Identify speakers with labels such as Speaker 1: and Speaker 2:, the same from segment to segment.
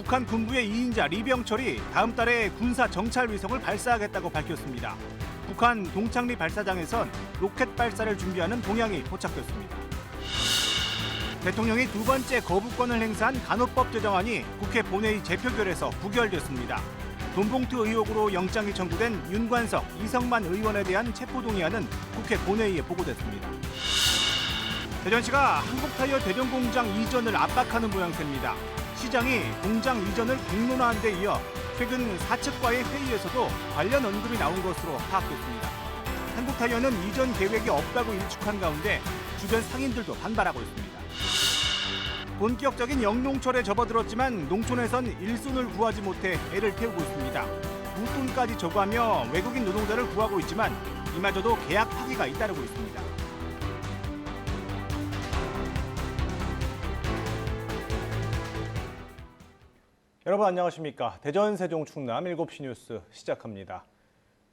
Speaker 1: 북한 군부의 2인자 리병철이 다음 달에 군사 정찰 위성을 발사하겠다고 밝혔습니다. 북한 동창리 발사장에선 로켓 발사를 준비하는 동향이 포착됐습니다. 대통령이 두 번째 거부권을 행사한 간호법 제정안이 국회 본회의 재표결에서 부결됐습니다. 돈봉투 의혹으로 영장이 청구된 윤관석, 이성만 의원에 대한 체포동의안은 국회 본회의에 보고됐습니다. 대전시가 한국타이어 대전공장 이전을 압박하는 모양새입니다. 시장이 공장 이전을 공론화한 데 이어 최근 사측과의 회의에서도 관련 언급이 나온 것으로 파악됐습니다. 한국타이어는 이전 계획이 없다고 일축한 가운데 주변 상인들도 반발하고 있습니다. 본격적인 영농철에 접어들었지만 농촌에선 일손을 구하지 못해 애를 태우고 있습니다. 웃돈까지 저구하며 외국인 노동자를 구하고 있지만 이마저도 계약 파기가 잇따르고 있습니다. 여러분 안녕하십니까. 대전, 세종, 충남 7시 뉴스 시작합니다.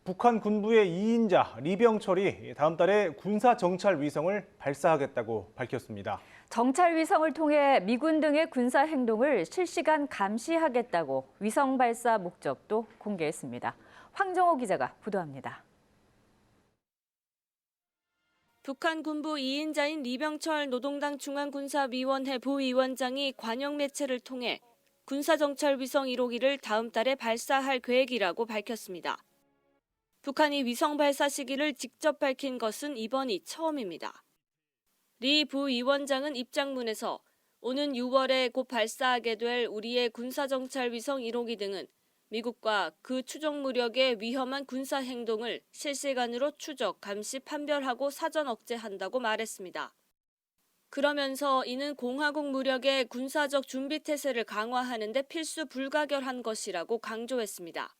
Speaker 1: 북한 군부의 2인자 리병철이 다음 달에 군사 정찰 위성을 발사하겠다고 밝혔습니다.
Speaker 2: 정찰 위성을 통해 미군 등의 군사 행동을 실시간 감시하겠다고 위성 발사 목적도 공개했습니다. 황정호 기자가 보도합니다.
Speaker 3: 북한 군부 2인자인 리병철 노동당 중앙군사위원회 부위원장이 관영 매체를 통해 군사정찰 위성 1호기를 다음 달에 발사할 계획이라고 밝혔습니다. 북한이 위성 발사 시기를 직접 밝힌 것은 이번이 처음입니다. 리 부위원장은 입장문에서 오는 6월에 곧 발사하게 될 우리의 군사정찰 위성 1호기 등은 미국과 그 추종 무력의 위험한 군사 행동을 실시간으로 추적, 감시, 판별하고 사전 억제한다고 말했습니다. 그러면서 이는 공화국 무력의 군사적 준비 태세를 강화하는 데 필수 불가결한 것이라고 강조했습니다.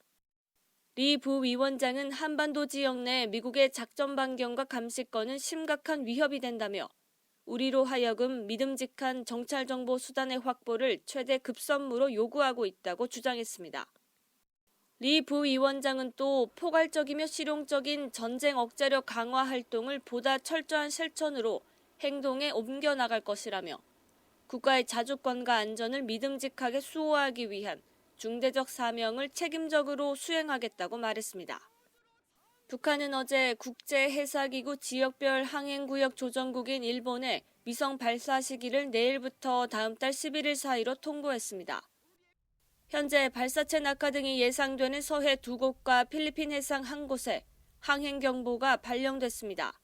Speaker 3: 리 부위원장은 한반도 지역 내 미국의 작전 반경과 감시권은 심각한 위협이 된다며 우리로 하여금 믿음직한 정찰 정보 수단의 확보를 최대 급선무로 요구하고 있다고 주장했습니다. 리 부위원장은 또 포괄적이며 실용적인 전쟁 억제력 강화 활동을 보다 철저한 실천으로 행동에 옮겨나갈 것이라며 국가의 자주권과 안전을 믿음직하게 수호하기 위한 중대적 사명을 책임적으로 수행하겠다고 말했습니다. 북한은 어제 국제해사기구 지역별 항행구역 조정국인 일본에 위성 발사 시기를 내일부터 다음 달 11일 사이로 통보했습니다. 현재 발사체 낙하 등이 예상되는 서해 2곳과 필리핀 해상 1곳에 항행경보가 발령됐습니다.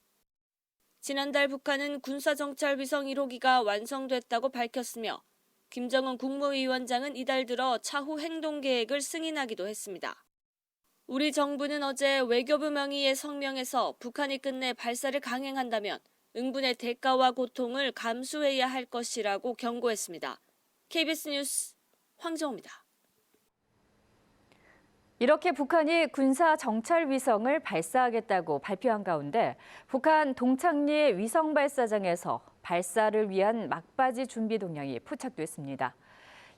Speaker 3: 지난달 북한은 군사정찰 위성 1호기가 완성됐다고 밝혔으며 김정은 국무위원장은 이달 들어 차후 행동 계획을 승인하기도 했습니다. 우리 정부는 어제 외교부 명의의 성명에서 북한이 끝내 발사를 강행한다면 응분의 대가와 고통을 감수해야 할 것이라고 경고했습니다. KBS 뉴스 황정호입니다.
Speaker 2: 이렇게 북한이 군사 정찰 위성을 발사하겠다고 발표한 가운데 북한 동창리 위성 발사장에서 발사를 위한 막바지 준비 동향이 포착됐습니다.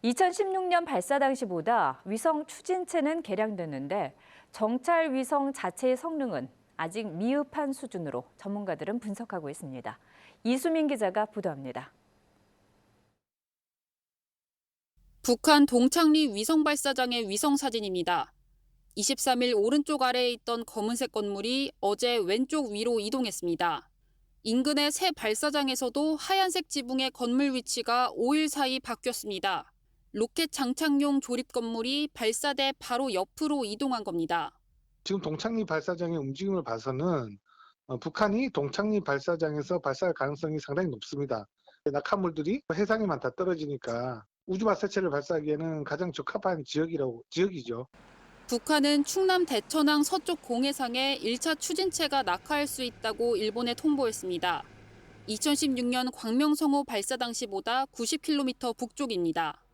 Speaker 2: 2016년 발사 당시보다 위성 추진체는 개량됐는데 정찰 위성 자체의 성능은 아직 미흡한 수준으로 전문가들은 분석하고 있습니다. 이수민 기자가 보도합니다.
Speaker 4: 북한 동창리 위성 발사장의 위성 사진입니다. 23일 오른쪽 아래에 있던 검은색 건물이 어제 왼쪽 위로 이동했습니다. 인근의 새 발사장에서도 하얀색 지붕의 건물 위치가 5일 사이 바뀌었습니다. 로켓 장착용 조립 건물이 발사대 바로 옆으로 이동한 겁니다.
Speaker 5: 지금 동창리 발사장의 움직임을 봐서는 북한이 동창리 발사장에서 발사할 가능성이 상당히 높습니다. 낙하물들이 해상에만 다 떨어지니까 우주 발사체를 발사하기에는 가장 적합한 지역이죠.
Speaker 4: 북한은 충남 대천항 서쪽 공해상에 1차 추진체가 낙하할 수 있다고 일본에 통보했습니다. 2016년 광명성호 발사 당시보다 90km 북쪽입니다.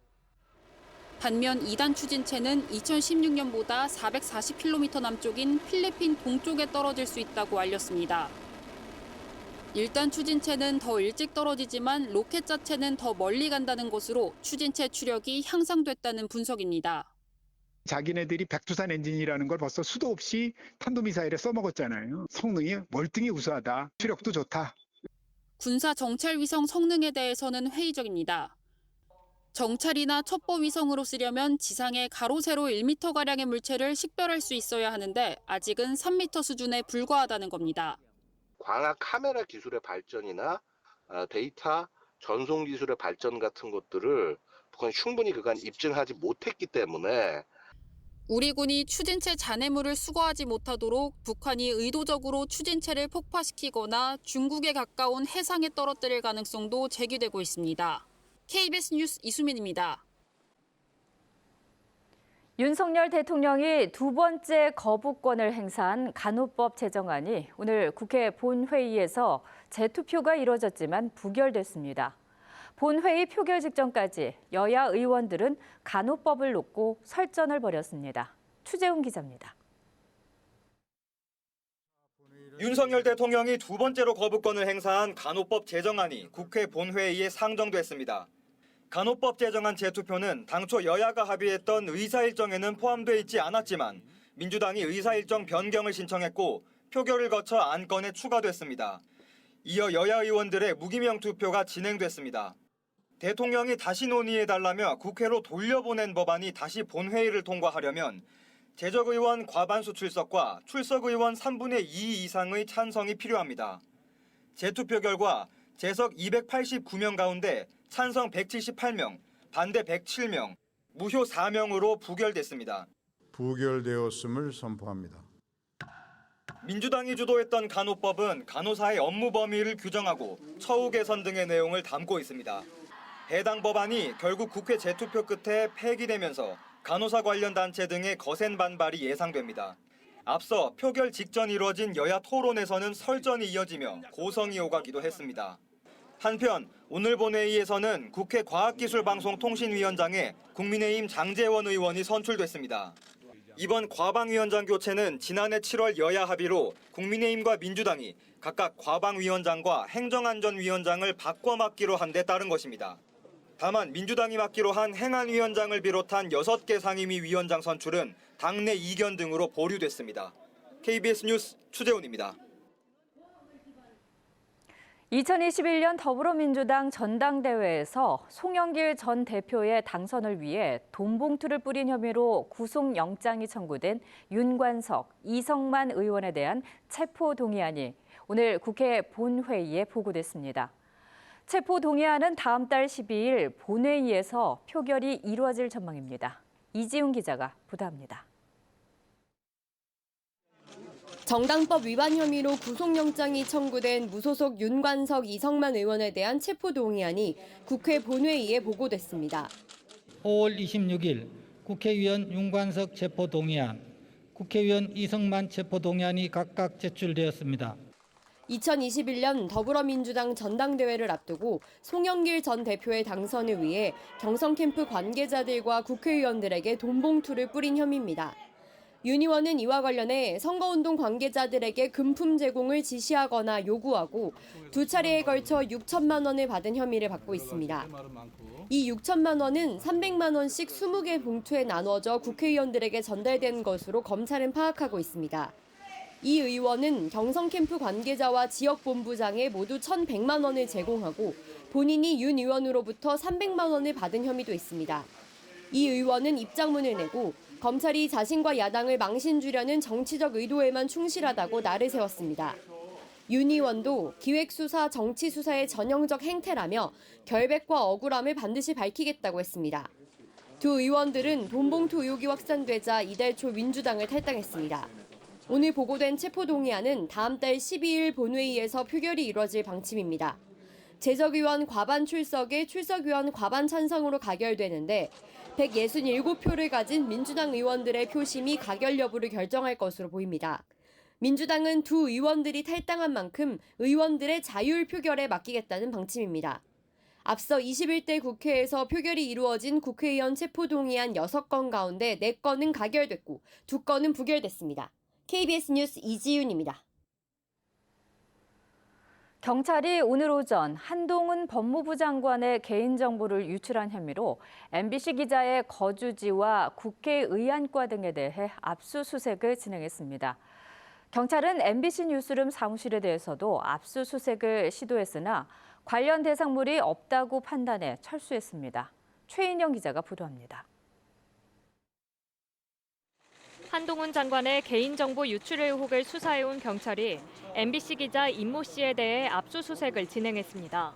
Speaker 4: 반면 2단 추진체는 2016년보다 440km 남쪽인 필리핀 동쪽에 떨어질 수 있다고 알렸습니다. 1단 추진체는 더 일찍 떨어지지만 로켓 자체는 더 멀리 간다는 것으로 추진체 추력이 향상됐다는 분석입니다.
Speaker 6: 자기네들이 백두산 엔진이라는 걸 벌써 수도 없이 탄도미사일에 써먹었잖아요. 성능이 월등히 우수하다. 추력도 좋다.
Speaker 4: 군사 정찰 위성 성능에 대해서는 회의적입니다. 정찰이나 첩보 위성으로 쓰려면 지상에 가로 세로 1m가량의 물체를 식별할 수 있어야 하는데 아직은 3m 수준에 불과하다는 겁니다.
Speaker 7: 광학 카메라 기술의 발전이나 데이터 전송 기술의 발전 같은 것들을 북한이 충분히 그간 입증하지 못했기 때문에
Speaker 4: 우리 군이 추진체 잔해물을 수거하지 못하도록 북한이 의도적으로 추진체를 폭파시키거나 중국에 가까운 해상에 떨어뜨릴 가능성도 제기되고 있습니다. KBS 뉴스 이수민입니다.
Speaker 2: 윤석열 대통령이 두 번째 거부권을 행사한 간호법 제정안이 오늘 국회 본회의에서 재투표가 이뤄졌지만 부결됐습니다. 본회의 표결 직전까지 여야 의원들은 간호법을 놓고 설전을 벌였습니다. 추재훈 기자입니다.
Speaker 8: 윤석열 대통령이 두 번째로 거부권을 행사한 간호법 제정안이 국회 본회의에 상정됐습니다. 간호법 제정안 재투표는 당초 여야가 합의했던 의사일정에는 포함돼 있지 않았지만 민주당이 의사일정 변경을 신청했고 표결을 거쳐 안건에 추가됐습니다. 이어 여야 의원들의 무기명 투표가 진행됐습니다. 대통령이 다시 논의해달라며 국회로 돌려보낸 법안이 다시 본회의를 통과하려면 재적의원 과반수 출석과 출석의원 3분의 2 이상의 찬성이 필요합니다. 재투표 결과 재석 289명 가운데 찬성 178명, 반대 107명, 무효 4명으로 부결됐습니다.
Speaker 9: 부결되었음을 선포합니다.
Speaker 8: 민주당이 주도했던 간호법은 간호사의 업무 범위를 규정하고 처우 개선 등의 내용을 담고 있습니다. 해당 법안이 결국 국회 재투표 끝에 폐기되면서 간호사 관련 단체 등의 거센 반발이 예상됩니다. 앞서 표결 직전 이뤄진 여야 토론에서는 설전이 이어지며 고성이 오가기도 했습니다. 한편 오늘 본회의에서는 국회 과학기술방송통신위원장에 국민의힘 장제원 의원이 선출됐습니다. 이번 과방위원장 교체는 지난해 7월 여야 합의로 국민의힘과 민주당이 각각 과방위원장과 행정안전위원장을 바꿔 맡기로 한 데 따른 것입니다. 다만 민주당이 맡기로 한 행안위원장을 비롯한 6개 상임위 위원장 선출은 당내 이견 등으로 보류됐습니다. KBS 뉴스 추재훈입니다.
Speaker 2: 2021년 더불어민주당 전당대회에서 송영길 전 대표의 당선을 위해 돈봉투를 뿌린 혐의로 구속영장이 청구된 윤관석, 이성만 의원에 대한 체포동의안이 오늘 국회 본회의에 보고됐습니다. 체포동의안은 다음 달 12일 본회의에서 표결이 이루어질 전망입니다. 이지훈 기자가 보도합니다.
Speaker 10: 정당법 위반 혐의로 구속영장이 청구된 무소속 윤관석, 이성만 의원에 대한 체포동의안이 국회 본회의에 보고됐습니다.
Speaker 11: 5월 26일 국회의원 윤관석 체포동의안, 국회의원 이성만 체포동의안이 각각 제출되었습니다.
Speaker 10: 2021년 더불어민주당 전당대회를 앞두고 송영길 전 대표의 당선을 위해 경선캠프 관계자들과 국회의원들에게 돈봉투를 뿌린 혐의입니다. 윤 의원은 이와 관련해 선거운동 관계자들에게 금품 제공을 지시하거나 요구하고 두 차례에 걸쳐 6천만 원을 받은 혐의를 받고 있습니다. 이 6천만 원은 300만 원씩 20개 봉투에 나눠져 국회의원들에게 전달된 것으로 검찰은 파악하고 있습니다. 이 의원은 경선캠프 관계자와 지역본부장에 모두 1,100만 원을 제공하고 본인이 윤 의원으로부터 300만 원을 받은 혐의도 있습니다. 이 의원은 입장문을 내고 검찰이 자신과 야당을 망신 주려는 정치적 의도에만 충실하다고 날을 세웠습니다. 윤 의원도 기획수사, 정치수사의 전형적 행태라며 결백과 억울함을 반드시 밝히겠다고 했습니다. 두 의원들은 돈봉투 의혹이 확산되자 이달 초 민주당을 탈당했습니다. 오늘 보고된 체포동의안은 다음 달 12일 본회의에서 표결이 이뤄질 방침입니다. 재적의원 과반 출석에 출석의원 과반 찬성으로 가결되는데 167표를 가진 민주당 의원들의 표심이 가결 여부를 결정할 것으로 보입니다. 민주당은 두 의원들이 탈당한 만큼 의원들의 자율 표결에 맡기겠다는 방침입니다. 앞서 21대 국회에서 표결이 이루어진 국회의원 체포동의안 6건 가운데 4건은 가결됐고 2건은 부결됐습니다. KBS 뉴스 이지윤입니다.
Speaker 2: 경찰이 오늘 오전 한동훈 법무부 장관의 개인정보를 유출한 혐의로 MBC 기자의 거주지와 국회의안과 등에 대해 압수수색을 진행했습니다. 경찰은 MBC 뉴스룸 사무실에 대해서도 압수수색을 시도했으나 관련 대상물이 없다고 판단해 철수했습니다. 최인영 기자가 보도합니다.
Speaker 12: 한동훈 장관의 개인정보 유출 의혹을 수사해온 경찰이 MBC 기자 임모 씨에 대해 압수수색을 진행했습니다.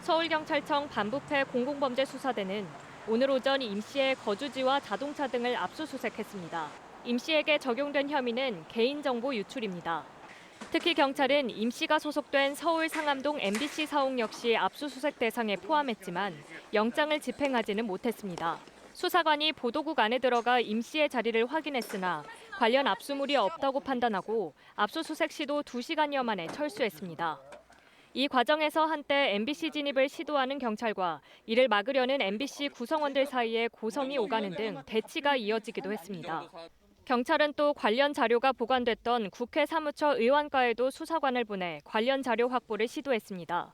Speaker 12: 서울경찰청 반부패 공공범죄수사대는 오늘 오전 임 씨의 거주지와 자동차 등을 압수수색했습니다. 임 씨에게 적용된 혐의는 개인정보 유출입니다. 특히 경찰은 임 씨가 소속된 서울 상암동 MBC 사옥 역시 압수수색 대상에 포함했지만 영장을 집행하지는 못했습니다. 수사관이 보도국 안에 들어가 임 씨의 자리를 확인했으나 관련 압수물이 없다고 판단하고 압수수색 시도 2시간여 만에 철수했습니다. 이 과정에서 한때 MBC 진입을 시도하는 경찰과 이를 막으려는 MBC 구성원들 사이에 고성이 오가는 등 대치가 이어지기도 했습니다. 경찰은 또 관련 자료가 보관됐던 국회 사무처 의원과에도 수사관을 보내 관련 자료 확보를 시도했습니다.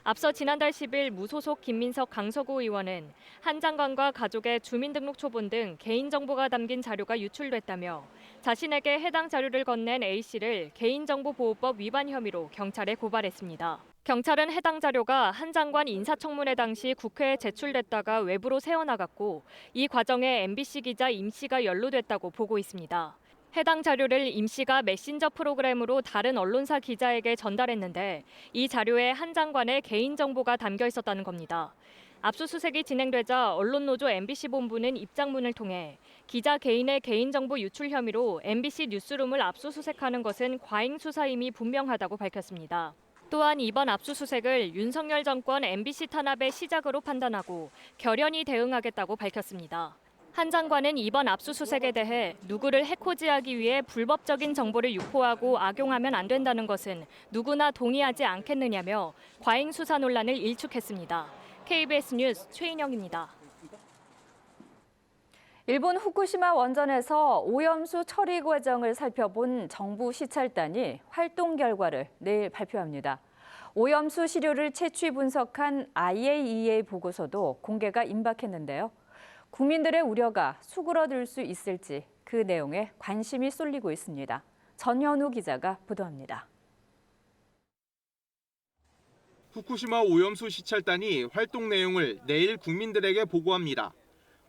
Speaker 12: 앞서 지난달 10일 무소속 김민석 강서구 의원은 한 장관과 가족의 주민등록 초본 등 개인정보가 담긴 자료가 유출됐다며 자신에게 해당 자료를 건넨 A씨를 개인정보보호법 위반 혐의로 경찰에 고발했습니다. 경찰은 해당 자료가 한 장관 인사청문회 당시 국회에 제출됐다가 외부로 새어나갔고 이 과정에 MBC 기자 임 씨가 연루됐다고 보고 있습니다. 해당 자료를 임 씨가 메신저 프로그램으로 다른 언론사 기자에게 전달했는데 이 자료에 한 장관의 개인정보가 담겨 있었다는 겁니다. 압수수색이 진행되자 언론노조 MBC 본부는 입장문을 통해 기자 개인의 개인정보 유출 혐의로 MBC 뉴스룸을 압수수색하는 것은 과잉 수사임이 분명하다고 밝혔습니다. 또한 이번 압수수색을 윤석열 정권 MBC 탄압의 시작으로 판단하고 결연히 대응하겠다고 밝혔습니다. 한 장관은 이번 압수수색에 대해 누구를 해코지하기 위해 불법적인 정보를 유포하고 악용하면 안 된다는 것은 누구나 동의하지 않겠느냐며 과잉 수사 논란을 일축했습니다. KBS 뉴스 최인영입니다.
Speaker 2: 일본 후쿠시마 원전에서 오염수 처리 과정을 살펴본 정부 시찰단이 활동 결과를 내일 발표합니다. 오염수 시료를 채취 분석한 IAEA 보고서도 공개가 임박했는데요. 국민들의 우려가 수그러들 수 있을지 그 내용에 관심이 쏠리고 있습니다. 전현우 기자가 보도합니다.
Speaker 13: 후쿠시마 오염수 시찰단이 활동 내용을 내일 국민들에게 보고합니다.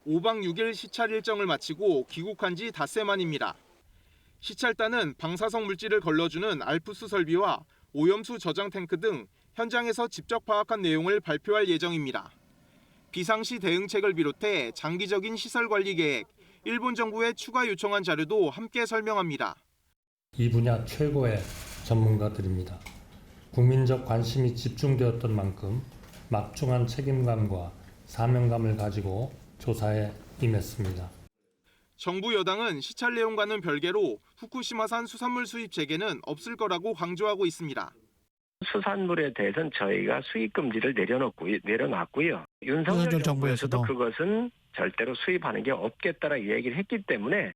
Speaker 13: 5박 6일 시찰 일정을 마치고 귀국한 지 닷새 만입니다. 시찰단은 방사성 물질을 걸러주는 알프스 설비와 오염수 저장 탱크 등 현장에서 직접 파악한 내용을 발표할 예정입니다. 비상시 대응책을 비롯해 장기적인 시설 관리 계획, 일본 정부에 추가 요청한 자료도 함께 설명합니다.
Speaker 14: 이 분야 최고의 전문가들입니다. 국민적 관심이 집중되었던 만큼 막중한 책임감과 사명감을 가지고 조사에 임했습니다.
Speaker 13: 정부 여당은 시찰 내용과는 별개로 후쿠시마산 수산물 수입 재개는 없을 거라고 강조하고 있습니다.
Speaker 15: 수산물에 대해서는 저희가 수입 금지를 내려놨고요. 윤석열 정부에서도 그것은 절대로 수입하는 게 없겠다라고 얘기를 했기 때문에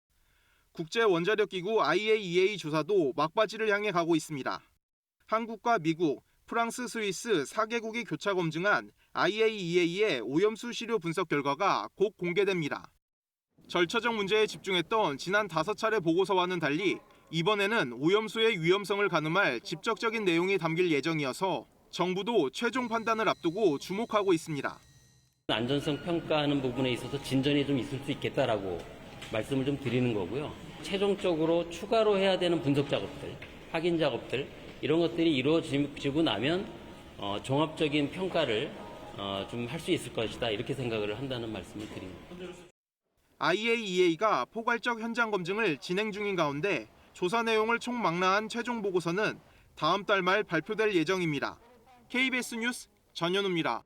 Speaker 13: 국제원자력기구 IAEA 조사도 막바지를 향해 가고 있습니다. 한국과 미국, 프랑스, 스위스 4개국이 교차 검증한 IAEA의 오염수 시료 분석 결과가 곧 공개됩니다. 절차적 문제에 집중했던 지난 5차례 보고서와는 달리 이번에는 오염수의 위험성을 가늠할 직접적인 내용이 담길 예정이어서 정부도 최종 판단을 앞두고 주목하고 있습니다.
Speaker 16: 안전성 평가하는 부분에 있어서 진전이 좀 있을 수 있겠다라고 말씀을 좀 드리는 거고요. 최종적으로 추가로 해야 되는 분석 작업들, 확인 작업들 이런 것들이 이루어지고 나면 종합적인 평가를 좀 할 수 있을 것이다 이렇게 생각을 한다는 말씀을 드립니다.
Speaker 13: IAEA가 포괄적 현장 검증을 진행 중인 가운데 조사 내용을 총망라한 최종 보고서는 다음 달 말 발표될 예정입니다. KBS 뉴스 전현우입니다.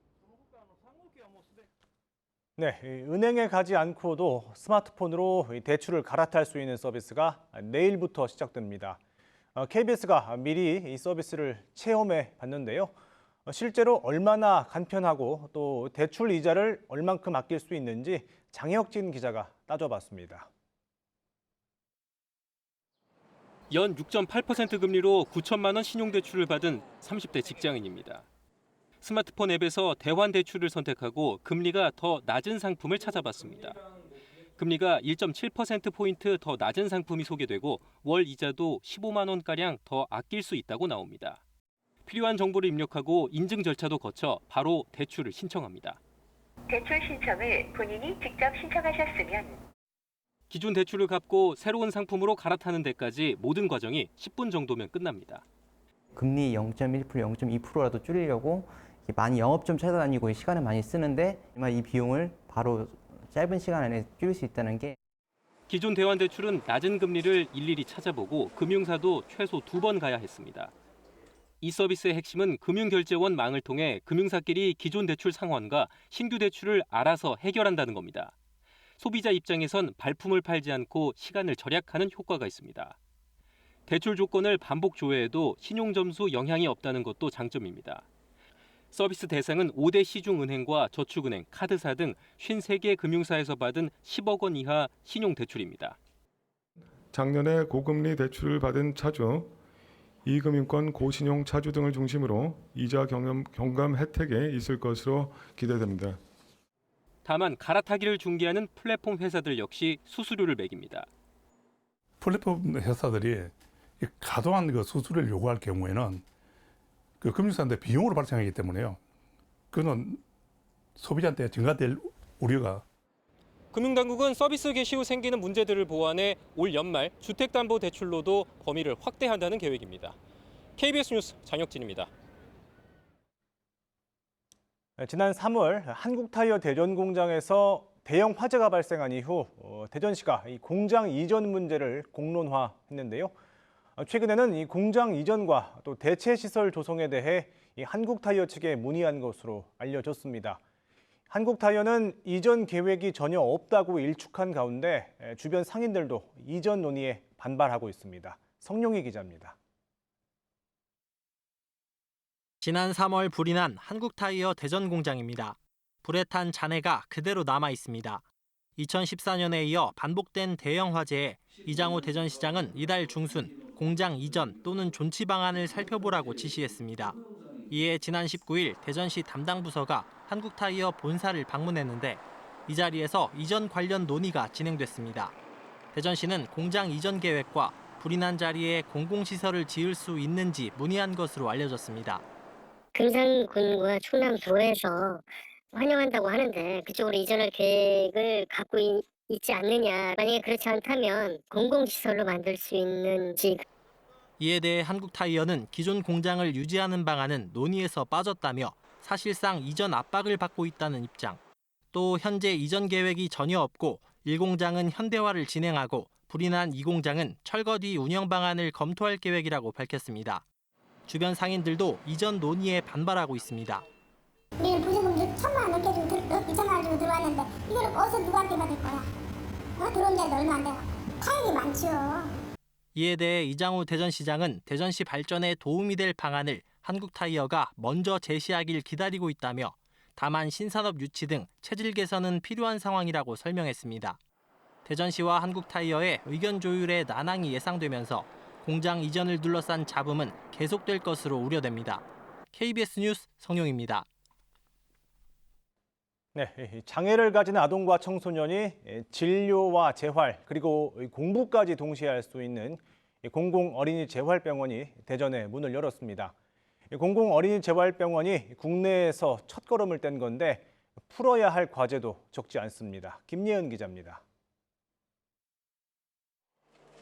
Speaker 1: 네, 은행에 가지 않고도 스마트폰으로 대출을 갈아탈 수 있는 서비스가 내일부터 시작됩니다. KBS가 미리 이 서비스를 체험해 봤는데요. 실제로 얼마나 간편하고 또 대출 이자를 얼만큼 아낄 수 있는지 장혁진 기자가 따져봤습니다.
Speaker 17: 연 6.8% 금리로 9천만 원 신용대출을 받은 30대 직장인입니다. 스마트폰 앱에서 대환 대출을 선택하고 금리가 더 낮은 상품을 찾아봤습니다. 금리가 1.7%포인트 더 낮은 상품이 소개되고 월 이자도 15만 원가량 더 아낄 수 있다고 나옵니다. 필요한 정보를 입력하고 인증 절차도 거쳐 바로 대출을 신청합니다.
Speaker 18: 대출 신청을 본인이 직접 신청하셨으면
Speaker 17: 기존 대출을 갚고 새로운 상품으로 갈아타는 데까지 모든 과정이 10분 정도면 끝납니다.
Speaker 19: 금리 0.1%, 0.2%라도 줄이려고 많이 영업점 찾아다니고 시간을 많이 쓰는데 이 비용을 바로 짧은 시간 안에 줄일 수 있다는 게
Speaker 17: 기존 대환 대출은 낮은 금리를 일일이 찾아보고 금융사도 최소 2번 가야 했습니다. 이 서비스의 핵심은 금융결제원 망을 통해 금융사끼리 기존 대출 상환과 신규 대출을 알아서 해결한다는 겁니다. 소비자 입장에선 발품을 팔지 않고 시간을 절약하는 효과가 있습니다. 대출 조건을 반복 조회해도 신용점수 영향이 없다는 것도 장점입니다. 서비스 대상은 5대 시중은행과 저축은행, 카드사 등 53개 금융사에서 받은 10억 원 이하 신용대출입니다.
Speaker 20: 작년에 고금리 대출을 받은 차주, 이금융권 고신용 차주 등을 중심으로 이자 경감 혜택이 있을 것으로 기대됩니다.
Speaker 17: 다만 갈아타기를 중개하는 플랫폼 회사들 역시 수수료를 매깁니다.
Speaker 21: 플랫폼 회사들이 과도한 수수료를 요구할 경우에는 그 금융사한테 비용으로 발생하기 때문에요. 그건 소비자한테 증가될 우려가.
Speaker 17: 금융당국은 서비스 개시 후 생기는 문제들을 보완해 올 연말 주택담보대출로도 범위를 확대한다는 계획입니다. KBS 뉴스 장혁진입니다.
Speaker 1: 지난 3월 한국타이어 대전 공장에서 대형 화재가 발생한 이후 대전시가 이 공장 이전 문제를 공론화했는데요. 최근에는 이 공장 이전과 또 대체 시설 조성에 대해 이 한국타이어 측에 문의한 것으로 알려졌습니다. 한국타이어는 이전 계획이 전혀 없다고 일축한 가운데 주변 상인들도 이전 논의에 반발하고 있습니다. 성룡희 기자입니다.
Speaker 22: 지난 3월 불이 난 한국타이어 대전 공장입니다. 불에 탄 잔해가 그대로 남아 있습니다. 2014년에 이어 반복된 대형 화재에 이장호 대전시장은 이달 중순 공장 이전 또는 존치 방안을 살펴보라고 지시했습니다. 이에 지난 19일 대전시 담당 부서가 한국타이어 본사를 방문했는데 이 자리에서 이전 관련 논의가 진행됐습니다. 대전시는 공장 이전 계획과 불이 난 자리에 공공시설을 지을 수 있는지 문의한 것으로 알려졌습니다.
Speaker 23: 금산군과 충남도에서 환영한다고 하는데 그쪽으로 이전할 계획을 갖고 있지 않느냐. 만약에 그렇지 않다면 공공시설로 만들 수 있는지.
Speaker 22: 이에 대해 한국타이어는 기존 공장을 유지하는 방안은 논의에서 빠졌다며 사실상 이전 압박을 받고 있다는 입장. 또 현재 이전 계획이 전혀 없고 1공장은 현대화를 진행하고 불이 난 2공장은 철거 뒤 운영 방안을 검토할 계획이라고 밝혔습니다. 주변 상인들도 이전 논의에 반발하고 있습니다.
Speaker 24: 우리는 보조금도 1,000만 원 넘게 이전하려고 들어왔는데 이걸 어디서 누구한테 받을 거야? 들어온 데도 얼마 안 돼요. 타격이 많죠.
Speaker 22: 이에 대해 이장호 대전시장은 대전시 발전에 도움이 될 방안을 한국타이어가 먼저 제시하길 기다리고 있다며 다만 신산업 유치 등 체질 개선은 필요한 상황이라고 설명했습니다. 대전시와 한국타이어의 의견 조율에 난항이 예상되면서 공장 이전을 둘러싼 잡음은 계속될 것으로 우려됩니다. KBS 뉴스 성룡입니다.
Speaker 1: 네, 장애를 가진 아동과 청소년이 진료와 재활 그리고 공부까지 동시에 할 수 있는 공공어린이재활병원이 대전에 문을 열었습니다. 공공어린이재활병원이 국내에서 첫걸음을 뗀 건데 풀어야 할 과제도 적지 않습니다. 김예은 기자입니다.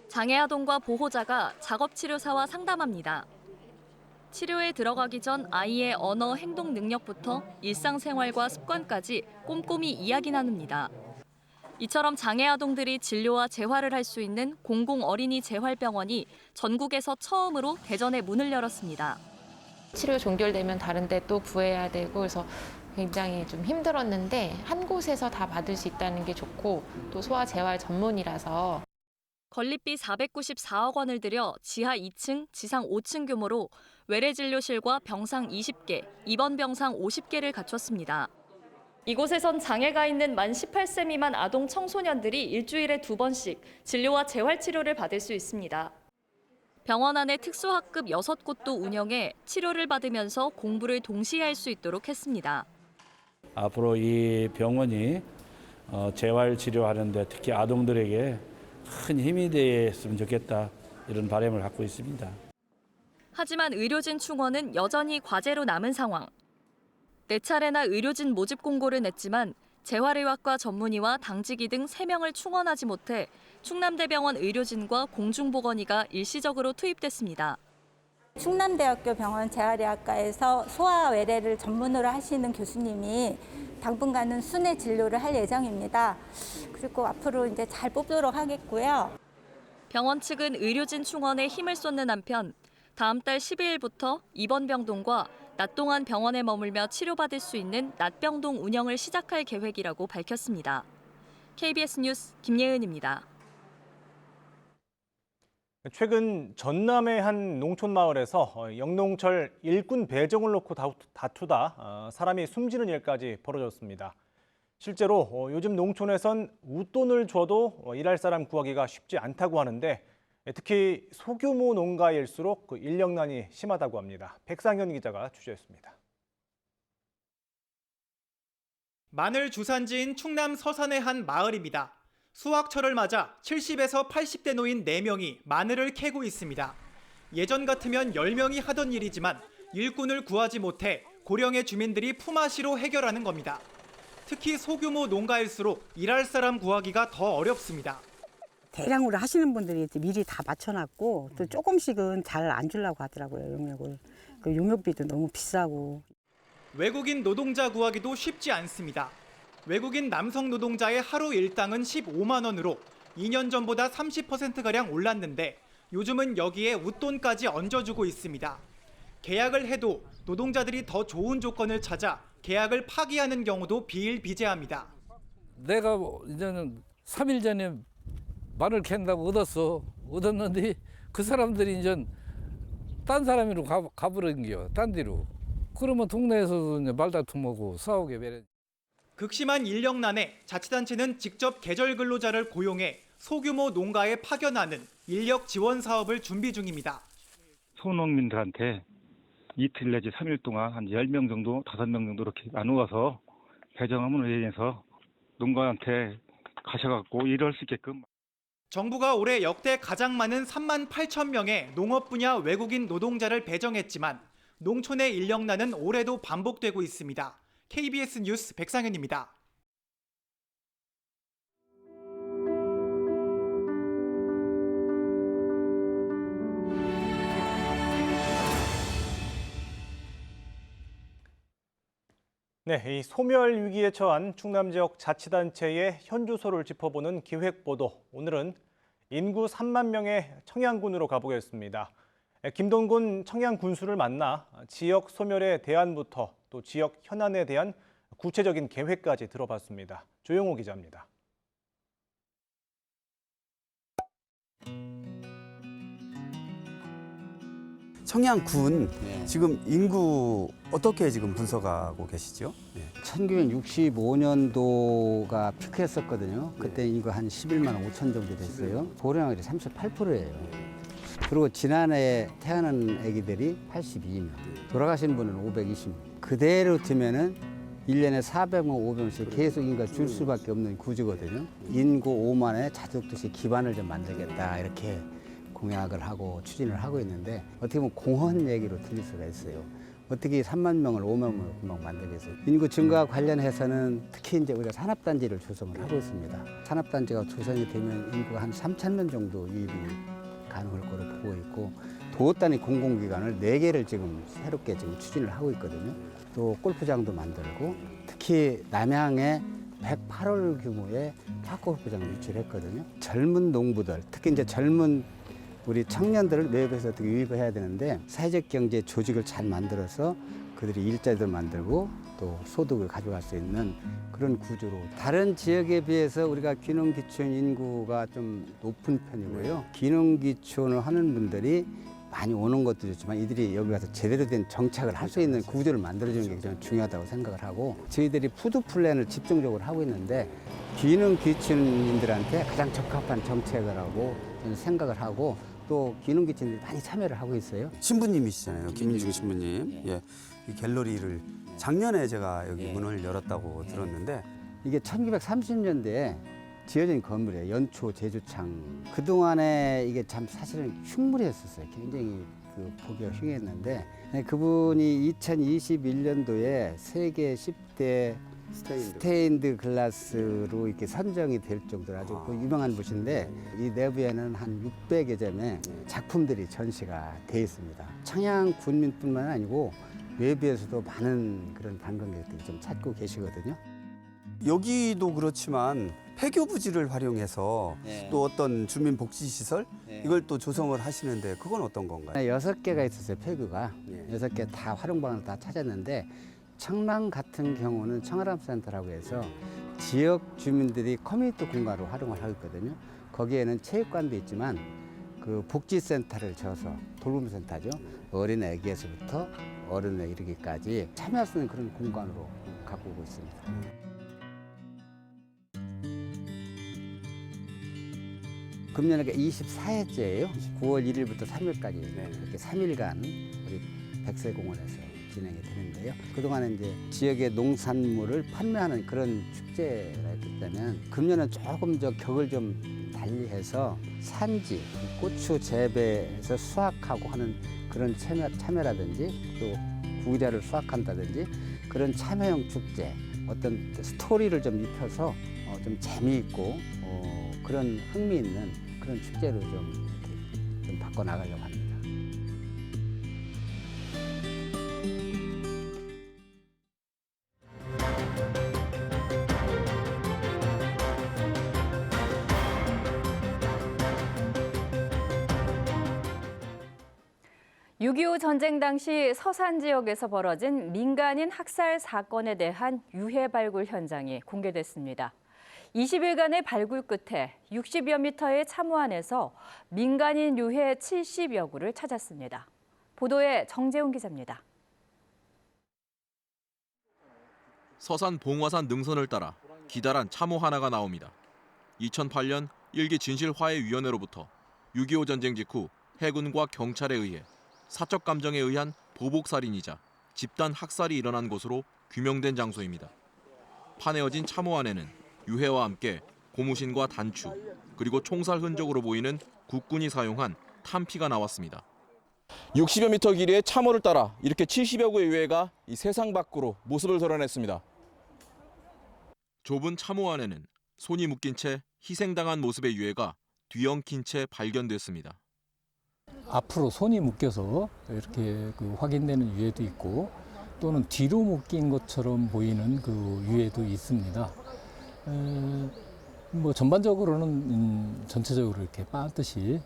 Speaker 25: 장애 아동과 보호자가 작업치료사와 상담합니다. 치료에 들어가기 전 아이의 언어, 행동 능력부터 일상생활과 습관까지 꼼꼼히 이야기 나눕니다. 이처럼 장애 아동들이 진료와 재활을 할 수 있는 공공어린이재활병원이 전국에서 처음으로 대전에 문을 열었습니다.
Speaker 26: 치료 종결되면 다른 데 또 구해야 되고 그래서 굉장히 좀 힘들었는데 한 곳에서 다 받을 수 있다는 게 좋고 또 소아재활 전문이라서
Speaker 25: 건립비 494억 원을 들여 지하 2층, 지상 5층 규모로 외래진료실과 병상 20개, 입원 병상 50개를 갖췄습니다. 이곳에선 장애가 있는 만 18세 미만 아동 청소년들이 일주일에 2번씩 진료와 재활치료를 받을 수 있습니다. 병원 안에 특수학급 6곳도 운영해 치료를 받으면서 공부를 동시에 할 수 있도록 했습니다.
Speaker 27: 앞으로 이 병원이 재활치료하는 데 특히 아동들에게 큰 힘이 됐으면 좋겠다 이런 바람을 갖고 있습니다.
Speaker 25: 하지만 의료진 충원은 여전히 과제로 남은 상황. 4차례나 의료진 모집 공고를 냈지만 재활의학과 전문의와 당직이 등 3명을 충원하지 못해 충남대병원 의료진과 공중보건의가 일시적으로 투입됐습니다.
Speaker 3: 충남대학교 병원 재활의학과에서 소아 외래를 전문으로 하시는 교수님이 당분간은 순회 진료를 할 예정입니다. 그리고 앞으로 이제 잘 뽑도록 하겠고요.
Speaker 25: 병원 측은 의료진 충원에 힘을 쏟는 한편 다음 달 12일부터 입원병동과 낮 동안 병원에 머물며 치료받을 수 있는 낮병동 운영을 시작할 계획이라고 밝혔습니다. KBS 뉴스 김예은입니다.
Speaker 1: 최근 전남의 한 농촌 마을에서 영농철 일꾼 배정을 놓고 다투다 사람이 숨지는 일까지 벌어졌습니다. 실제로 요즘 농촌에선 웃돈을 줘도 일할 사람 구하기가 쉽지 않다고 하는데 특히 소규모 농가일수록 인력난이 심하다고 합니다. 백상현 기자가 취재했습니다.
Speaker 4: 마늘 주산지인 충남 서산의 한 마을입니다. 수확철을 맞아 70에서 80대 노인 4명이 마늘을 캐고 있습니다. 예전 같으면 10명이 하던 일이지만 일꾼을 구하지 못해 고령의 주민들이 품앗이로 해결하는 겁니다. 특히 소규모 농가일수록 일할 사람 구하기가 더 어렵습니다.
Speaker 5: 대량으로 하시는 분들이 미리 다 맞춰놨고 또 조금씩은 잘 안 주려고 하더라고요, 용역을. 그 용역비도 너무 비싸고.
Speaker 4: 외국인 노동자 구하기도 쉽지 않습니다. 외국인 남성 노동자의 하루 일당은 15만 원으로 2년 전보다 30%가량 올랐는데 요즘은 여기에 웃돈까지 얹어주고 있습니다. 계약을 해도 노동자들이 더 좋은 조건을 찾아 계약을 파기하는 경우도 비일비재합니다.
Speaker 6: 내가 이제는 3일 전에 마늘 캔다고 얻었는데 그 사람들이 이제 딴 사람으로 가버린겨, 딴 데로. 그러면 동네에서도 이제 말다툼하고 싸우게 되네.
Speaker 4: 극심한 인력난에 자치단체는 직접 계절 근로자를 고용해 소규모 농가에 파견하는 인력 지원 사업을 준비 중입니다.
Speaker 7: 소농민들한테 이틀 내지 3일 동안 한 10명 정도, 5명 정도 이렇게 나누어서 배정함으로 인해서 농가한테 가셔갖고 일할 수 있게끔.
Speaker 4: 정부가 올해 역대 가장 많은 3만 8천 명의 농업 분야 외국인 노동자를 배정했지만 농촌의 인력난은 올해도 반복되고 있습니다. KBS 뉴스 백상현입니다.
Speaker 1: 네, 이 소멸 위기에 처한 충남 지역 자치단체의 현주소를 짚어보는 기획보도. 오늘은 인구 3만 명의 청양군으로 가보겠습니다. 김동군 청양군수를 만나 지역 소멸의 대안부터 또 지역 현안에 대한 구체적인 계획까지 들어봤습니다. 조영호 기자입니다.
Speaker 8: 청양군 지금 인구 어떻게 지금 분석하고 계시죠?
Speaker 9: 1965년도가 피크였었거든요. 그때 인구 한 11만 5천 정도 됐어요. 고령화율이 38%예요. 그리고 지난해 태어난 아기들이 82명, 돌아가신 분은 520명. 그대로 두면은 1년에 400명, 500명씩 계속 인구가 줄 수밖에 없는 구조거든요. 인구 5만의 자족도시 기반을 좀 만들겠다 이렇게 공약을 하고 추진을 하고 있는데 어떻게 보면 공헌 얘기로 들릴 수가 있어요. 어떻게 3만 명을 5만 명을 금방 만들겠어요. 인구 증가 관련해서는 특히 이제 우리가 산업단지를 조성을 하고 있습니다. 산업단지가 조성이 되면 인구가 한 3천 명 정도 유입이 가능할 거로 보고 있고 도 단위 공공기관을 4개를 지금 새롭게 지금 추진을 하고 있거든요. 또 골프장도 만들고 특히 남양에 108홀 규모의 파크골프장을 유치했거든요. 젊은 농부들, 특히 이제 젊은 우리 청년들을 외부에서 어떻게 유입을 해야 되는데 사회적 경제 조직을 잘 만들어서 그들이 일자리도 만들고 또 소득을 가져갈 수 있는 그런 구조로 다른 지역에 비해서 우리가 귀농귀촌 인구가 좀 높은 편이고요. 귀농귀촌을 하는 분들이 많이 오는 것도 좋지만 이들이 여기 가서 제대로 된 정착을 할 수 있는 구조를 만들어주는 게 굉장히 중요하다고 생각을 하고 저희들이 푸드 플랜을 집중적으로 하고 있는데 귀농귀촌인들한테 가장 적합한 정책을 하고 저는 생각을 하고 또 귀농귀촌들이 많이 참여를 하고 있어요.
Speaker 8: 신부님이시잖아요, 김민중 신부님. 예, 이 갤러리를 작년에 제가 여기 문을 열었다고 들었는데
Speaker 9: 이게 1930년대에 지어진 건물이에요. 연초 제주창. 그동안에 이게 참 사실은 흉물이었었어요. 굉장히 보기가 흉했는데 그분이 2021년도에 세계 10대 스테인드 글라스로 이렇게 선정이 될 정도로 아주 그 유명한 곳인데 이 내부에는 한 600여 점의 작품들이 전시가 돼 있습니다. 청양 군민뿐만 아니고 외부에서도 많은 그런 관광객들이 좀 찾고 계시거든요.
Speaker 8: 여기도 그렇지만 폐교 부지를 활용해서 또 어떤 주민복지시설 이걸 또 조성을 하시는데 그건 어떤 건가요?
Speaker 9: 6개가 있었어요, 폐교가. 6개 다 활용방을 다 찾았는데 청랑 같은 경우는 청아람센터라고 해서 지역 주민들이 커뮤니티 공간으로 활용을 하고 있거든요. 거기에는 체육관도 있지만 그 복지센터를 지어서 돌봄센터죠. 어린 애기에서부터 어른에 이르기까지 참여할 수 있는 그런 공간으로 갖고 오고 있습니다. 금년에 24회째예요. 9월 1일부터 3일까지 이렇게 3일간 우리 백설공원에서 진행이 되는데요. 그동안은 이제 지역의 농산물을 판매하는 그런 축제가 있기 때문에 금년은 조금 더 격을 좀 달리해서 산지, 고추 재배해서 수확하고 하는 그런 참여라든지 또 구자를 수확한다든지 그런 참여형 축제, 어떤 스토리를 좀 입혀서 좀 재미있고 그런 흥미있는 그런 축제로 좀 바꿔나가려고 합니다.
Speaker 2: (6.25) 전쟁 당시 서산 지역에서 벌어진 민간인 학살 사건에 대한 유해 발굴 현장이 공개됐습니다. 20일간의 발굴 끝에 60여 미터의 참호 안에서 민간인 유해 70여 구를 찾았습니다. 보도에 정재훈 기자입니다.
Speaker 10: 서산 봉화산 능선을 따라 기다란 참호 하나가 나옵니다. 2008년 1기 진실화해위원회로부터 6.25 전쟁 직후 해군과 경찰에 의해 사적 감정에 의한 보복살인이자 집단 학살이 일어난 곳으로 규명된 장소입니다. 파내어진 참호 안에는 유해와 함께 고무신과 단추, 그리고 총살 흔적으로 보이는 국군이 사용한 탄피가 나왔습니다.
Speaker 11: 60여 미터 길이의 참호를 따라 이렇게 70여 구의 유해가 이 세상 밖으로 모습을 드러냈습니다.
Speaker 10: 좁은 참호 안에는 손이 묶인 채 희생당한 모습의 유해가 뒤엉킨 채 발견됐습니다.
Speaker 12: 앞으로 손이 묶여서 이렇게 확인되는 유해도 있고 또는 뒤로 묶인 것처럼 보이는 그 유해도 있습니다. 뭐 전반적으로는 전체적으로 이렇게 반듯이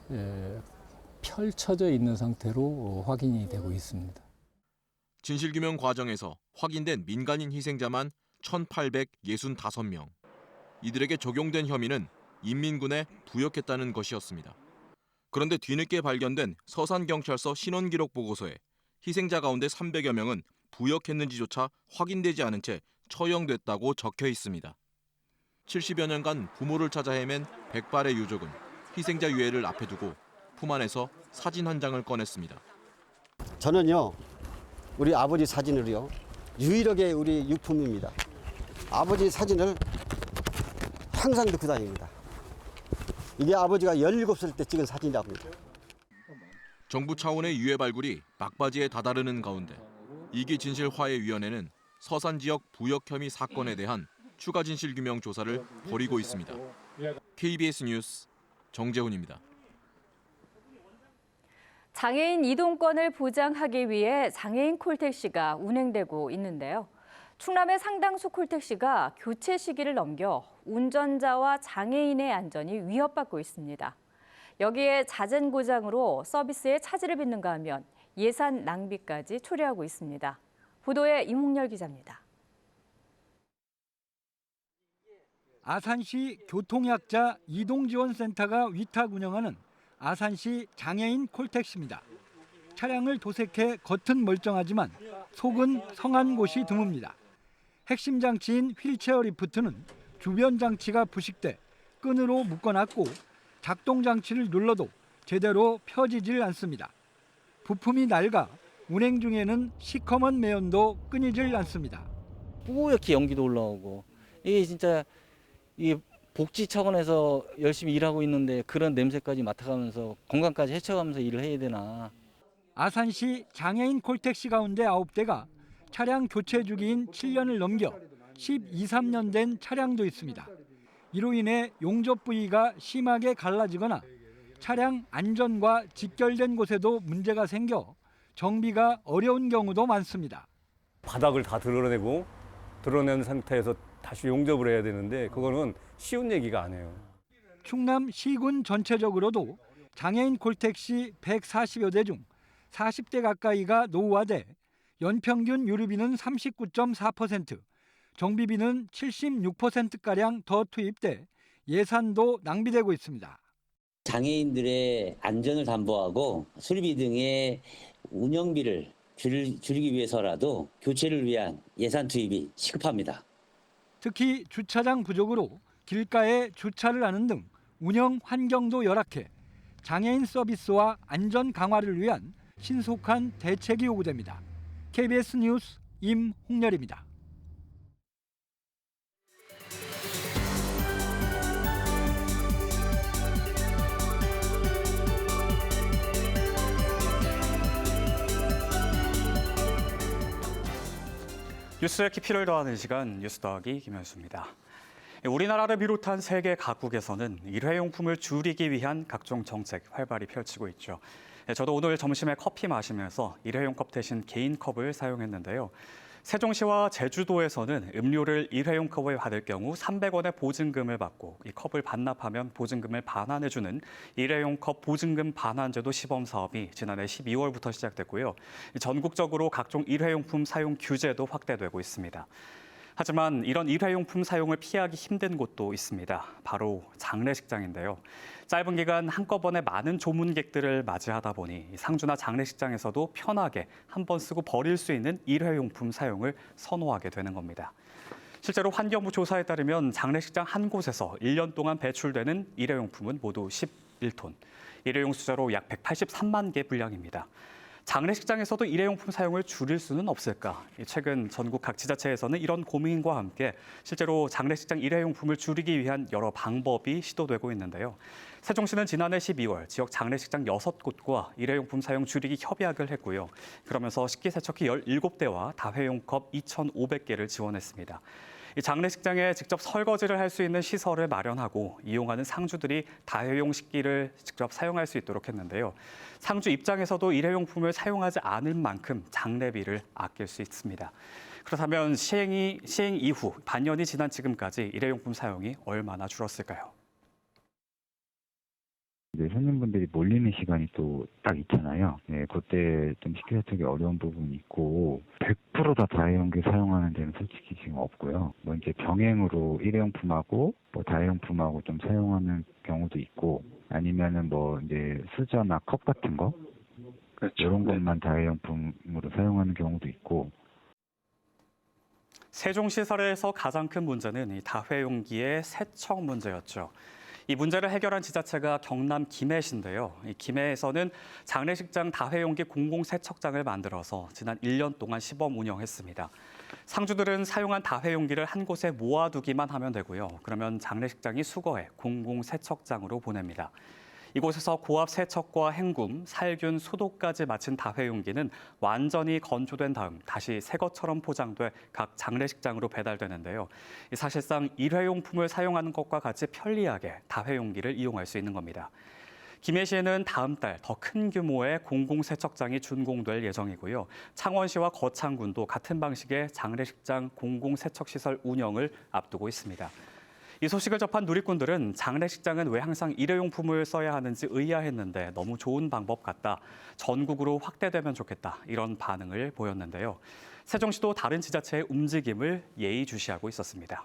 Speaker 12: 펼쳐져 있는 상태로 확인이 되고 있습니다.
Speaker 10: 진실규명 과정에서 확인된 민간인 희생자만 1,865명. 이들에게 적용된 혐의는 인민군에 부역했다는 것이었습니다. 그런데 뒤늦게 발견된 서산경찰서 신원기록 보고서에 희생자 가운데 300여 명은 부역했는지조차 확인되지 않은 채 처형됐다고 적혀 있습니다. 70여 년간 부모를 찾아 헤맨 백발의 유족은 희생자 유해를 앞에 두고 품 안에서 사진 한 장을 꺼냈습니다.
Speaker 14: 저는요, 우리 아버지 사진을요, 유일하게 우리 유품입니다. 아버지 사진을 항상 넣고 다닙니다. 이게 아버지가 17살 때 찍은 사진이라고 합니다.
Speaker 10: 정부 차원의 유해 발굴이 막바지에 다다르는 가운데 2기 진실화해위원회는 서산 지역 부역 혐의 사건에 대한 추가 진실규명 조사를 벌이고 있습니다. KBS 뉴스 정재훈입니다.
Speaker 2: 장애인 이동권을 보장하기 위해 장애인 콜택시가 운행되고 있는데요. 충남의 상당수 콜택시가 교체 시기를 넘겨 운전자와 장애인의 안전이 위협받고 있습니다. 여기에 잦은 고장으로 서비스에 차질을 빚는가 하면 예산 낭비까지 초래하고 있습니다. 보도에 임홍열 기자입니다.
Speaker 15: 아산시 교통약자 이동지원센터가 위탁 운영하는 아산시 장애인 콜택시입니다. 차량을 도색해 겉은 멀쩡하지만 속은 성한 곳이 드뭅니다. 핵심 장치인 휠체어 리프트는 주변 장치가 부식돼 끈으로 묶어놨고 작동 장치를 눌러도 제대로 펴지질 않습니다. 부품이 낡아 운행 중에는 시커먼 매연도 끊이질 않습니다.
Speaker 16: 뿌옇게 연기도 올라오고 이게 진짜 이 복지 차원에서 열심히 일하고 있는데 그런 냄새까지 맡아가면서 건강까지 해쳐가면서 일을 해야 되나.
Speaker 15: 아산시 장애인 콜택시 가운데 9대가 차량 교체 주기인 7년을 넘겨 12, 13년 된 차량도 있습니다. 이로 인해 용접 부위가 심하게 갈라지거나 차량 안전과 직결된 곳에도 문제가 생겨 정비가 어려운 경우도 많습니다.
Speaker 13: 바닥을 다 드러낸 상태에서 다시 용접을 해야 되는데 그거는 쉬운 얘기가 아니에요.
Speaker 15: 충남 시군 전체적으로도 장애인 콜택시 140여 대 중 40대 가까이가 노후화돼 연평균 유류비는 39.4%, 정비비는 76%가량 더 투입돼 예산도 낭비되고 있습니다.
Speaker 17: 장애인들의 안전을 담보하고 수리비 등의 운영비를 줄이기 위해서라도 교체를 위한 예산 투입이 시급합니다.
Speaker 15: 특히 주차장 부족으로 길가에 주차를 하는 등 운영 환경도 열악해 장애인 서비스와 안전 강화를 위한 신속한 대책이 요구됩니다. KBS 뉴스 임홍렬입니다.
Speaker 18: 뉴스의 깊이를 더하는 시간 뉴스 더하기 김현수입니다. 우리나라를 비롯한 세계 각국에서는 일회용품을 줄이기 위한 각종 정책 활발히 펼치고 있죠. 저도 오늘 점심에 커피 마시면서 일회용 컵 대신 개인 컵을 사용했는데요. 세종시와 제주도에서는 음료를 일회용 컵에 받을 경우 300원의 보증금을 받고 이 컵을 반납하면 보증금을 반환해주는 일회용 컵 보증금 반환제도 시범 사업이 지난해 12월부터 시작됐고요. 전국적으로 각종 일회용품 사용 규제도 확대되고 있습니다. 하지만 이런 일회용품 사용을 피하기 힘든 곳도 있습니다. 바로 장례식장인데요. 짧은 기간 한꺼번에 많은 조문객들을 맞이하다 보니 상주나 장례식장에서도 편하게 한 번 쓰고 버릴 수 있는 일회용품 사용을 선호하게 되는 겁니다. 실제로 환경부 조사에 따르면 장례식장 한 곳에서 1년 동안 배출되는 일회용품은 모두 11톤, 일회용 수저로 약 183만 개 분량입니다. 장례식장에서도 일회용품 사용을 줄일 수는 없을까? 최근 전국 각 지자체에서는 이런 고민과 함께 실제로 장례식장 일회용품을 줄이기 위한 여러 방법이 시도되고 있는데요. 세종시는 지난해 12월 지역 장례식장 6곳과 일회용품 사용 줄이기 협약을 했고요. 그러면서 식기세척기 17대와 다회용 컵 2,500개를 지원했습니다. 이 장례식장에 직접 설거지를 할 수 있는 시설을 마련하고 이용하는 상주들이 다회용 식기를 직접 사용할 수 있도록 했는데요. 상주 입장에서도 일회용품을 사용하지 않을 만큼 장례비를 아낄 수 있습니다. 그렇다면 시행 이후 반년이 지난 지금까지 일회용품 사용이 얼마나 줄었을까요?
Speaker 19: 손님분들이 몰리는 시간이 또 딱 있잖아요. 네, 그때 좀 식기세척이 어려운 부분이 있고 100% 다 다회용기 사용하는 데는 솔직히 지금 없고요. 뭐 이제 병행으로 일회용품하고 뭐 다회용품하고 좀 사용하는 경우도 있고 아니면은 뭐 이제 수저나 컵 같은 거 그렇죠. 이런 것만 다회용품으로 사용하는 경우도 있고.
Speaker 18: 세종시 사례에서 가장 큰 문제는 이 다회용기의 세척 문제였죠. 이 문제를 해결한 지자체가 경남 김해시인데요. 이 김해에서는 장례식장 다회용기 공공세척장을 만들어서 지난 1년 동안 시범 운영했습니다. 상주들은 사용한 다회용기를 한 곳에 모아두기만 하면 되고요. 그러면 장례식장이 수거해 공공세척장으로 보냅니다. 이곳에서 고압 세척과 헹굼, 살균, 소독까지 마친 다회용기는 완전히 건조된 다음 다시 새 것처럼 포장돼 각 장례식장으로 배달되는데요. 사실상 일회용품을 사용하는 것과 같이 편리하게 다회용기를 이용할 수 있는 겁니다. 김해시에는 다음 달 더 큰 규모의 공공세척장이 준공될 예정이고요. 창원시와 거창군도 같은 방식의 장례식장 공공세척시설 운영을 앞두고 있습니다. 이 소식을 접한 누리꾼들은 장례식장은 왜 항상 일회용품을 써야 하는지 의아했는데 너무 좋은 방법 같다. 전국으로 확대되면 좋겠다. 이런 반응을 보였는데요. 세종시도 다른 지자체의 움직임을 예의주시하고 있었습니다.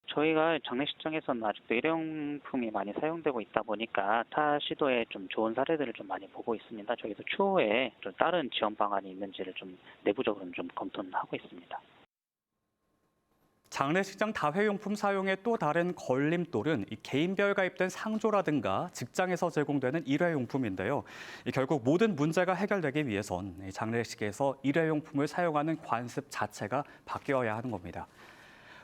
Speaker 20: 저희가 장례식장에서는 아직도 일회용품이 많이 사용되고 있다 보니까 타 시도에 좀 좋은 사례들을 좀 많이 보고 있습니다. 저희도 추후에 좀 다른 지원 방안이 있는지를 좀 내부적으로 좀 검토는 하고 있습니다.
Speaker 18: 장례식장 다회용품 사용의 또 다른 걸림돌은 이 개인별 가입된 상조라든가 직장에서 제공되는 일회용품인데요. 결국 모든 문제가 해결되기 위해선 장례식에서 일회용품을 사용하는 관습 자체가 바뀌어야 하는 겁니다.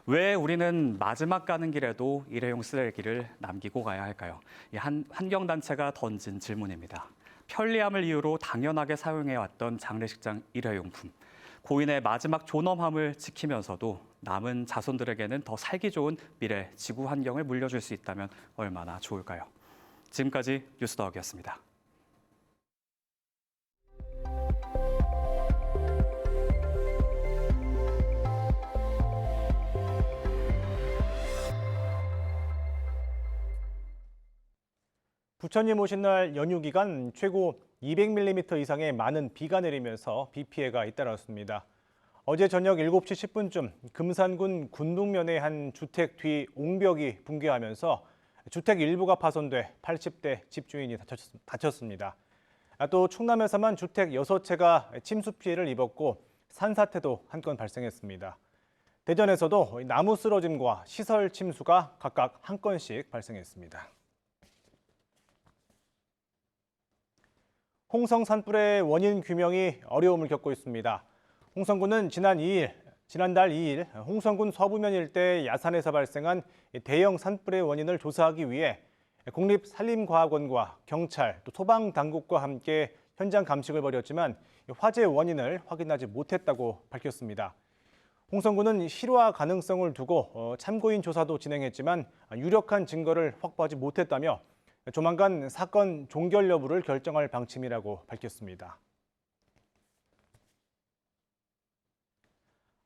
Speaker 18: 왜 우리는 마지막 가는 길에도 일회용 쓰레기를 남기고 가야 할까요? 한 환경단체가 던진 질문입니다. 편리함을 이유로 당연하게 사용해왔던 장례식장 일회용품. 고인의 마지막 존엄함을 지키면서도 남은 자손들에게는 더 살기 좋은 미래 지구 환경을 물려줄 수 있다면 얼마나 좋을까요? 지금까지 뉴스더욱이었습니다.
Speaker 1: 부처님 오신 날 연휴 기간 최고 200mm 이상의 많은 비가 내리면서 비 피해가 잇따랐습니다. 어제 저녁 7시 10분쯤 금산군 군동면의 한 주택 뒤 옹벽이 붕괴하면서 주택 일부가 파손돼 80대 집주인이 다쳤습니다. 또 충남에서만 주택 6채가 침수 피해를 입었고 산사태도 한 건 발생했습니다. 대전에서도 나무 쓰러짐과 시설 침수가 각각 한 건씩 발생했습니다. 홍성 산불의 원인 규명이 어려움을 겪고 있습니다. 홍성군은 지난달 2일 홍성군 서부면 일대 야산에서 발생한 대형 산불의 원인을 조사하기 위해 국립산림과학원과 경찰, 또 소방당국과 함께 현장 감식을 벌였지만 화재 원인을 확인하지 못했다고 밝혔습니다. 홍성군은 실화 가능성을 두고 참고인 조사도 진행했지만 유력한 증거를 확보하지 못했다며 조만간 사건 종결 여부를 결정할 방침이라고 밝혔습니다.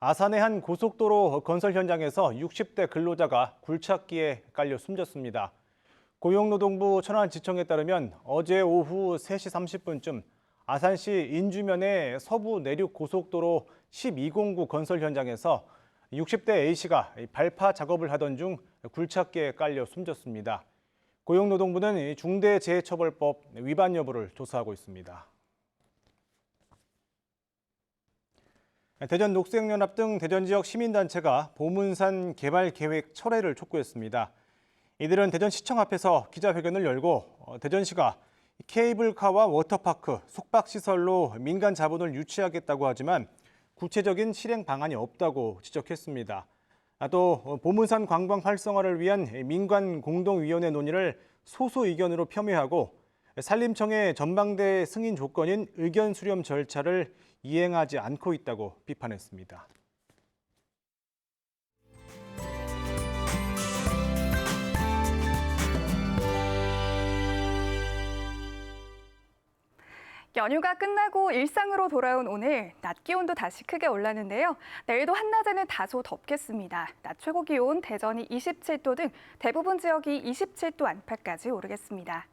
Speaker 1: 아산의 한 고속도로 건설 현장에서 60대 근로자가 굴착기에 깔려 숨졌습니다. 고용노동부 천안지청에 따르면 어제 오후 3시 30분쯤 아산시 인주면의 서부 내륙 고속도로 1209 건설 현장에서 60대 A씨가 발파 작업을 하던 중 굴착기에 깔려 숨졌습니다. 고용노동부는 중대재해처벌법 위반 여부를 조사하고 있습니다. 대전 녹색연합 등 대전 지역 시민단체가 보문산 개발 계획 철회를 촉구했습니다. 이들은 대전시청 앞에서 기자회견을 열고 대전시가 케이블카와 워터파크, 숙박시설로 민간 자본을 유치하겠다고 하지만 구체적인 실행 방안이 없다고 지적했습니다. 또 보문산 관광 활성화를 위한 민관 공동위원회 논의를 소수 의견으로 폄훼하고 산림청의 전망대 승인 조건인 의견 수렴 절차를 이행하지 않고 있다고 비판했습니다.
Speaker 3: 연휴가 끝나고 일상으로 돌아온 오늘 낮 기온도 다시 크게 올랐는데요. 내일도 한낮에는 다소 덥겠습니다. 낮 최고 기온 대전이 27도 등 대부분 지역이 27도 안팎까지 오르겠습니다.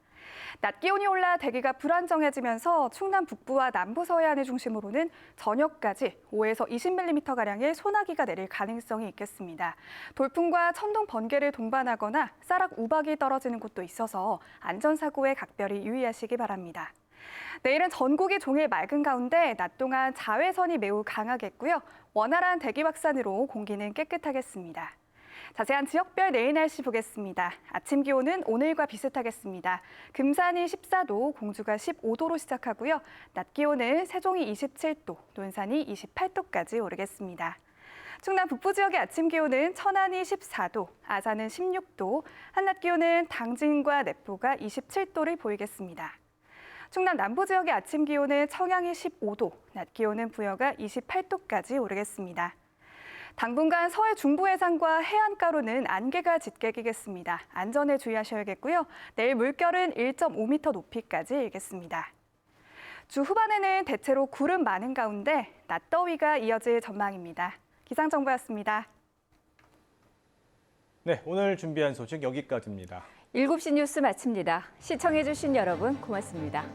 Speaker 3: 낮 기온이 올라 대기가 불안정해지면서 충남 북부와 남부 서해안을 중심으로는 저녁까지 5에서 20mm가량의 소나기가 내릴 가능성이 있겠습니다. 돌풍과 천둥, 번개를 동반하거나 쌀락 우박이 떨어지는 곳도 있어서 안전사고에 각별히 유의하시기 바랍니다. 내일은 전국이 종일 맑은 가운데 낮 동안 자외선이 매우 강하겠고요. 원활한 대기 확산으로 공기는 깨끗하겠습니다. 자세한 지역별 내일 날씨 보겠습니다. 아침 기온은 오늘과 비슷하겠습니다. 금산이 14도, 공주가 15도로 시작하고요. 낮 기온은 세종이 27도, 논산이 28도까지 오르겠습니다. 충남 북부 지역의 아침 기온은 천안이 14도, 아산은 16도, 한낮 기온은 당진과 내포가 27도를 보이겠습니다. 충남 남부 지역의 아침 기온은 청양이 15도, 낮 기온은 부여가 28도까지 오르겠습니다. 당분간 서해 중부 해상과 해안가로는 안개가 짙게 끼겠습니다. 안전에 주의하셔야겠고요. 내일 물결은 1.5m 높이까지 일겠습니다. 주 후반에는 대체로 구름 많은 가운데 낮더위가 이어질 전망입니다. 기상정보였습니다.
Speaker 1: 네, 오늘 준비한 소식 여기까지입니다.
Speaker 2: 7시 뉴스 마칩니다. 시청해주신 여러분 고맙습니다.